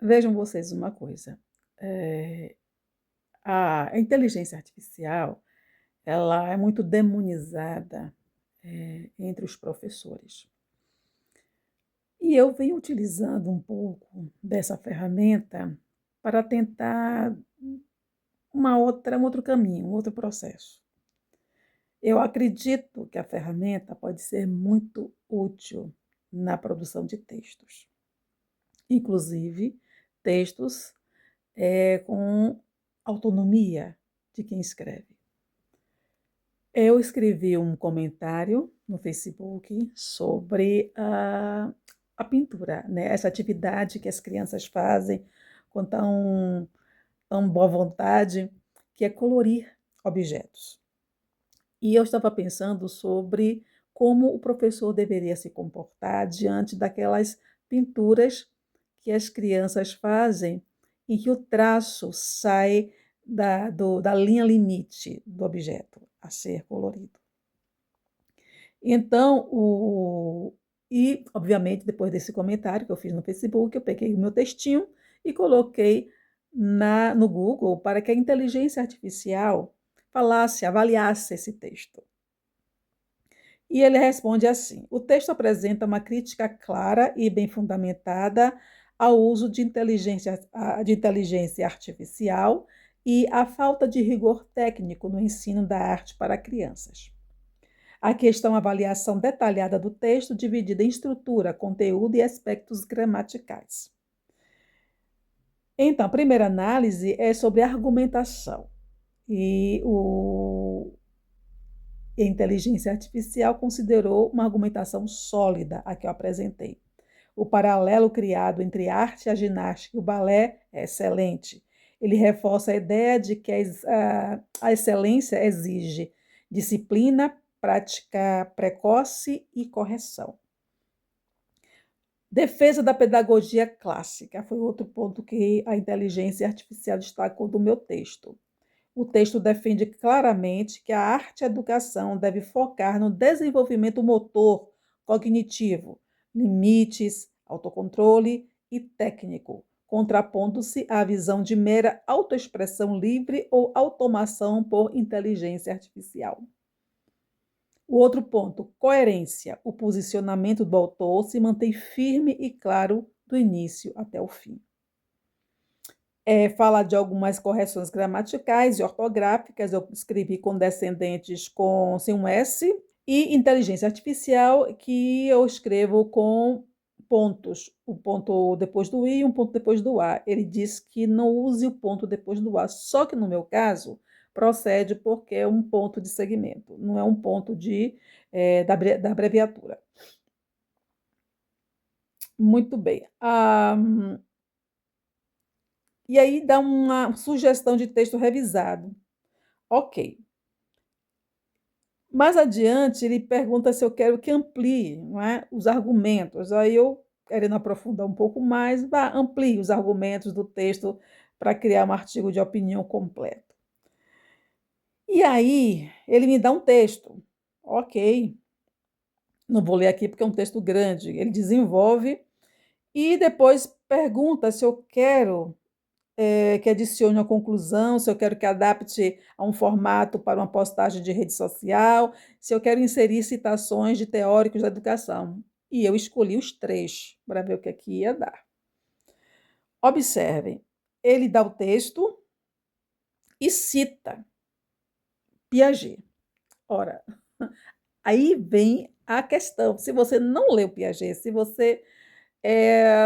Vejam vocês uma coisa, eh, a inteligência artificial, ela é muito demonizada, entre os professores. E eu venho utilizando um pouco dessa ferramenta para tentar um outro caminho, um outro processo. Eu acredito que a ferramenta pode ser muito útil na produção de textos, inclusive textos, com autonomia de quem escreve. Eu escrevi um comentário no Facebook sobre a pintura, né? Essa atividade que as crianças fazem com tão boa vontade, que é colorir objetos. E eu estava pensando sobre como o professor deveria se comportar diante daquelas pinturas que as crianças fazem, em que o traço sai da linha limite do objeto a ser colorido. Então, obviamente, depois desse comentário que eu fiz no Facebook, eu peguei o meu textinho e coloquei no Google para que a inteligência artificial avaliasse esse texto. E ele responde assim: o texto apresenta uma crítica clara e bem fundamentada ao uso de inteligência artificial e à falta de rigor técnico no ensino da arte para crianças. Aqui está uma avaliação detalhada do texto, dividida em estrutura, conteúdo e aspectos gramaticais. Então, a primeira análise é sobre argumentação. E a inteligência artificial considerou uma argumentação sólida a que eu apresentei. O paralelo criado entre a arte, a ginástica e o balé é excelente. Ele reforça a ideia de que a excelência exige disciplina, prática precoce e correção. Defesa da pedagogia clássica foi outro ponto que a inteligência artificial destacou do meu texto. O texto defende claramente que a arte-educação deve focar no desenvolvimento motor, cognitivo, limites, autocontrole e técnico, contrapondo-se à visão de mera autoexpressão livre ou automação por inteligência artificial. O outro ponto, coerência. O posicionamento do autor se mantém firme e claro do início até o fim. Fala de algumas correções gramaticais e ortográficas, eu escrevi com descendentes sem um S, e inteligência artificial, que eu escrevo com pontos, o ponto depois do I e um ponto depois do A. Ele diz que não use o ponto depois do A, só que no meu caso procede porque é um ponto de segmento, não é um ponto da abreviatura. Muito bem. E aí dá uma sugestão de texto revisado. Ok. Mais adiante, ele pergunta se eu quero que amplie, não é, os argumentos. Aí eu, querendo aprofundar um pouco mais, amplie os argumentos do texto para criar um artigo de opinião completo. E aí, ele me dá um texto. Ok. Não vou ler aqui porque é um texto grande. Ele desenvolve e depois pergunta se eu quero que adicione uma conclusão, se eu quero que adapte a um formato para uma postagem de rede social, se eu quero inserir citações de teóricos da educação. E eu escolhi os 3 para ver o que aqui ia dar. Observem, ele dá o texto e cita Piaget. Ora, aí vem a questão. Se você não leu Piaget, se você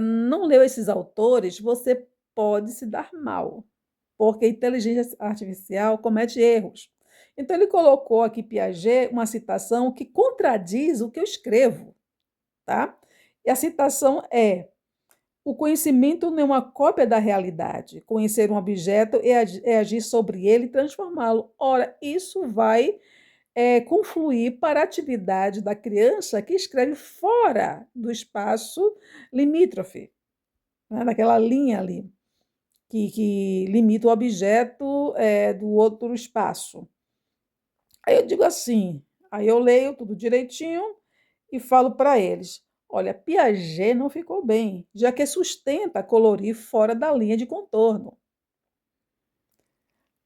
não leu esses autores, você pode se dar mal, porque a inteligência artificial comete erros. Então, ele colocou aqui Piaget, uma citação que contradiz o que eu escrevo, tá? E a citação é: o conhecimento não é uma cópia da realidade. Conhecer um objeto é agir sobre ele e transformá-lo. Ora, isso vai confluir para a atividade da criança que escreve fora do espaço limítrofe, né, daquela linha ali, que limita o objeto do outro espaço. Aí eu digo assim, aí eu leio tudo direitinho e falo para eles: Olha, Piaget não ficou bem, já que sustenta colorir fora da linha de contorno.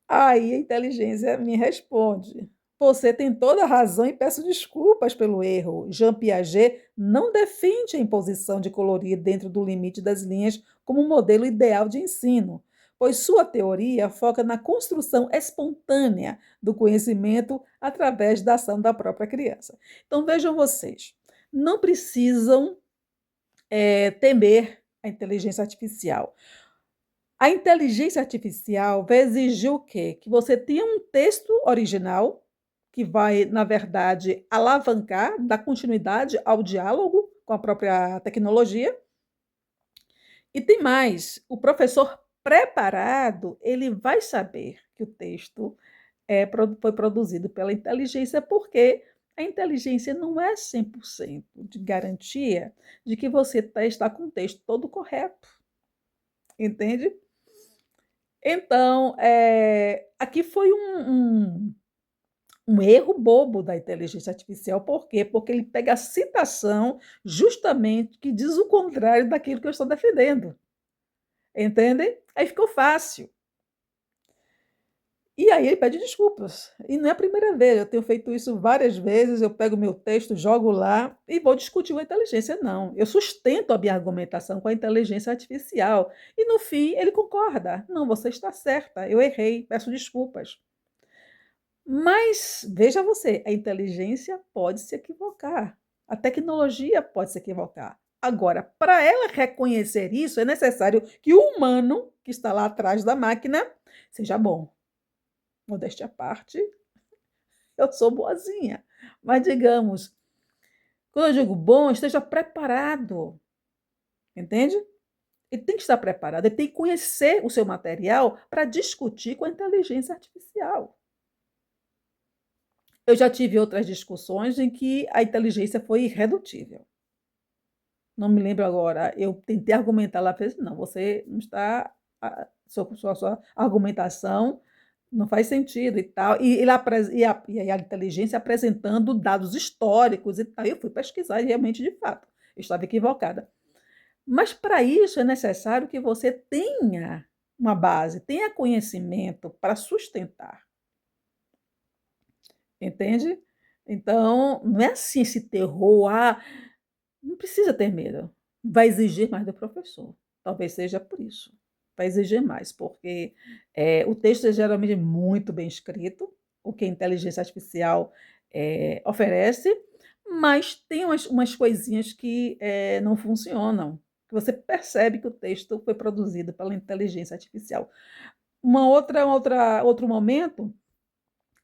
Aí a inteligência me responde: você tem toda a razão e peço desculpas pelo erro. Jean Piaget não defende a imposição de colorir dentro do limite das linhas como um modelo ideal de ensino, pois sua teoria foca na construção espontânea do conhecimento através da ação da própria criança. Então vejam vocês, não precisam temer a inteligência artificial. A inteligência artificial vai exigir o quê? Que você tenha um texto original, que vai, na verdade, alavancar, dar continuidade ao diálogo com a própria tecnologia. E tem mais, o professor preparado, ele vai saber que o texto foi produzido pela inteligência, porque a inteligência não é 100% de garantia de que você está com o texto todo correto, entende? Então, aqui foi um erro bobo da inteligência artificial. Por quê? Porque ele pega a citação justamente que diz o contrário daquilo que eu estou defendendo. Entende? Aí ficou fácil. E aí ele pede desculpas. E não é a primeira vez, eu tenho feito isso várias vezes, eu pego meu texto, jogo lá e vou discutir com a inteligência. Não, eu sustento a minha argumentação com a inteligência artificial. E no fim ele concorda. Não, você está certa, eu errei, peço desculpas. Mas veja você, a inteligência pode se equivocar, a tecnologia pode se equivocar. Agora, para ela reconhecer isso, é necessário que o humano que está lá atrás da máquina seja bom. Modéstia à parte, eu sou boazinha. Mas digamos, quando eu digo bom, esteja preparado. Entende? Ele tem que estar preparado, ele tem que conhecer o seu material para discutir com a inteligência artificial. Eu já tive outras discussões em que a inteligência foi irredutível. Não me lembro agora, eu tentei argumentar lá, fez, não, você não está, sua argumentação não faz sentido e tal. E a inteligência apresentando dados históricos e tal. Eu fui pesquisar e realmente, de fato, eu estava equivocada. Mas para isso é necessário que você tenha uma base, tenha conhecimento para sustentar. Entende? Então, não é assim esse terror, não precisa ter medo. Vai exigir mais do professor. Talvez seja por isso. Vai exigir mais, porque o texto é geralmente muito bem escrito, o que a inteligência artificial oferece, mas tem umas coisinhas que não funcionam, que você percebe que o texto foi produzido pela inteligência artificial. Outro momento,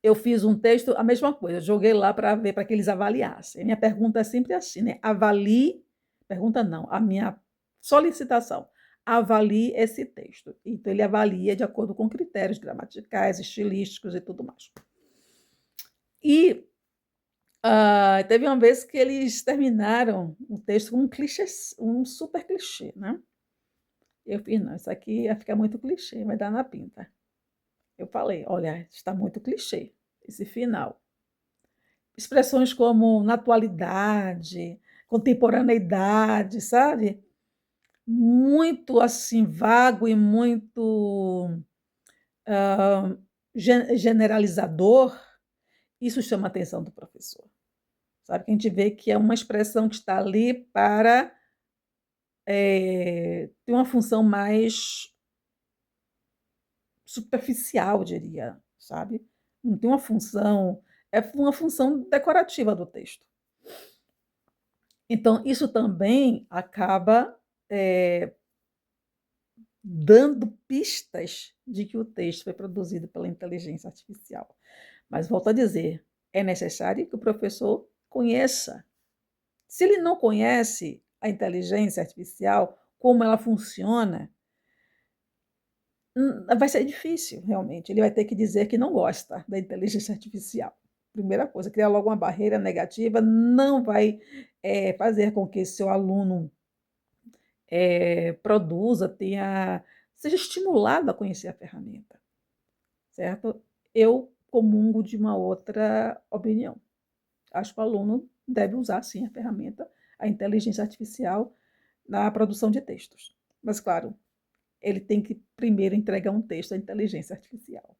eu fiz um texto, a mesma coisa, joguei lá para ver, para que eles avaliassem. A minha pergunta é sempre assim, né? Avalie, pergunta não, a minha solicitação, avalie esse texto. Então, ele avalia de acordo com critérios gramaticais, estilísticos e tudo mais. E teve uma vez que eles terminaram o texto com um clichê, um super clichê, né? Eu fiz, não, isso aqui ia ficar muito clichê, vai dar na pinta. Eu falei, olha, está muito clichê esse final. Expressões como na atualidade, contemporaneidade, sabe? Muito assim vago e muito generalizador. Isso chama a atenção do professor. Sabe? Que a gente vê que é uma expressão que está ali para ter uma função mais superficial, diria, sabe? Não tem uma função, é uma função decorativa do texto. Então, isso também acaba dando pistas de que o texto foi produzido pela inteligência artificial. Mas volto a dizer, é necessário que o professor conheça. Se ele não conhece a inteligência artificial, como ela funciona, vai ser difícil, realmente. Ele vai ter que dizer que não gosta da inteligência artificial. Primeira coisa, criar logo uma barreira negativa não vai fazer com que seu aluno produza, seja estimulado a conhecer a ferramenta, certo? Eu comungo de uma outra opinião. Acho que o aluno deve usar, sim, a ferramenta, a inteligência artificial na produção de textos. Mas, claro, ele tem que primeiro entregar um texto à inteligência artificial.